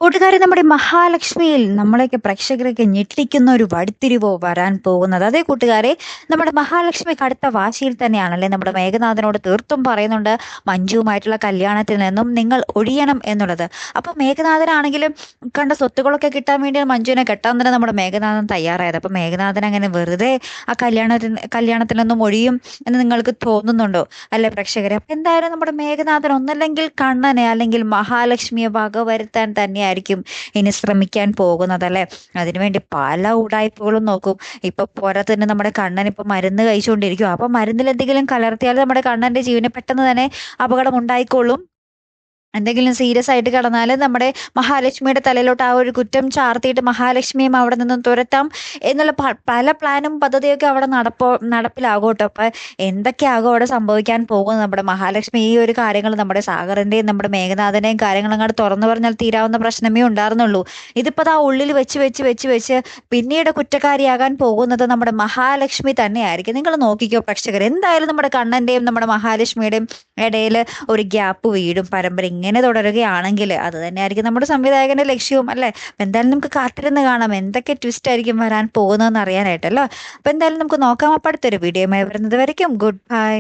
കൂട്ടുകാരെ, നമ്മുടെ മഹാലക്ഷ്മിയിൽ നമ്മളെയൊക്കെ പ്രേക്ഷകരെയൊക്കെ ഞെട്ടിക്കുന്ന ഒരു വഴിത്തിരിവോ വരാൻ പോകുന്നത്. അതേ കൂട്ടുകാരെ, നമ്മുടെ മഹാലക്ഷ്മി കടുത്ത വാശിയിൽ തന്നെയാണല്ലേ നമ്മുടെ മേഘനാഥനോട് തീർത്തും പറയുന്നുണ്ട് മഞ്ജുവുമായിട്ടുള്ള കല്യാണത്തിൽ നിന്നും നിങ്ങൾ ഒഴിയണം എന്നുള്ളത്. അപ്പൊ മേഘനാഥനാണെങ്കിലും കണ്ട സ്വത്തുകളൊക്കെ കിട്ടാൻ വേണ്ടിയാണ് മഞ്ജുവിനെ കെട്ടാൻ തന്നെ നമ്മുടെ മേഘനാഥൻ തയ്യാറായത്. അപ്പൊ മേഘനാഥൻ അങ്ങനെ വെറുതെ ആ കല്യാണത്തിൽ നിന്നും ഒഴിയും എന്ന് നിങ്ങൾക്ക് തോന്നുന്നുണ്ടോ അല്ലെ പ്രേക്ഷകരെ? അപ്പൊ എന്തായാലും നമ്മുടെ മേഘനാഥൻ ഒന്നല്ലെങ്കിൽ കണ്ണനെ അല്ലെങ്കിൽ മഹാലക്ഷ്മിയെ വകവരുത്താൻ തന്നെയായിരിക്കും ഇനി ശ്രമിക്കാൻ പോകുന്നത് അല്ലെ. അതിനുവേണ്ടി പല ഉടായ്പകളും നോക്കും. ഇപ്പൊ പോരാത്തതിന് നമ്മുടെ കണ്ണൻ ഇപ്പൊ മരുന്ന് കഴിച്ചുകൊണ്ടിരിക്കും. അപ്പൊ മരുന്നിൽ എന്തെങ്കിലും കലർത്തിയാൽ നമ്മുടെ കണ്ണന്റെ ജീവന് പെട്ടെന്ന് തന്നെ അപകടം ഉണ്ടായിക്കോളും. എന്തെങ്കിലും സീരിയസ് ആയിട്ട് കിടന്നാൽ നമ്മുടെ മഹാലക്ഷ്മിയുടെ തലയിലോട്ട് ആ ഒരു കുറ്റം ചാർത്തിയിട്ട് മഹാലക്ഷ്മിയും അവിടെ നിന്നും തുരത്താം എന്നുള്ള പല പ്ലാനും പദ്ധതിയൊക്കെ അവിടെ നടപ്പിലാകും കേട്ടോ. അപ്പൊ എന്തൊക്കെയാകും അവിടെ സംഭവിക്കാൻ പോകുന്നത്? നമ്മുടെ മഹാലക്ഷ്മി ഈ ഒരു കാര്യങ്ങൾ നമ്മുടെ സാഗറിന്റെയും നമ്മുടെ മേഘനാഥന്റെയും കാര്യങ്ങൾ അങ്ങോട്ട് തുറന്നു പറഞ്ഞാൽ തീരാവുന്ന പ്രശ്നമേ ഉണ്ടായിരുന്നുള്ളൂ. ഇതിപ്പോ ആ ഉള്ളിൽ വെച്ച് വെച്ച് വെച്ച് വെച്ച് പിന്നീട് കുറ്റക്കാരിയാകാൻ പോകുന്നത് നമ്മുടെ മഹാലക്ഷ്മി തന്നെയായിരിക്കും. നിങ്ങൾ നോക്കിക്കോ പ്രേക്ഷകർ, എന്തായാലും നമ്മുടെ കണ്ണന്റെയും നമ്മുടെ മഹാലക്ഷ്മിയുടെയും ഇടയിൽ ഒരു ഗ്യാപ്പ് വീടും. പരമ്പര ഇങ്ങനെ തുടരുകയാണെങ്കിൽ അത് തന്നെയായിരിക്കും നമ്മുടെ സംവിധായകന്റെ ലക്ഷ്യവും അല്ലെ. അപ്പൊ എന്തായാലും നമുക്ക് കാത്തിരുന്ന് കാണാം എന്തൊക്കെ ട്വിസ്റ്റ് ആയിരിക്കും വരാൻ പോകുന്നതെന്ന് അറിയാനായിട്ടല്ലോ. അപ്പൊ എന്തായാലും നമുക്ക് നോക്കാം. അപ്പൊ അടുത്തൊരു വീഡിയോയുമായി വരുന്നത് വരയ്ക്കും ഗുഡ് ബൈ.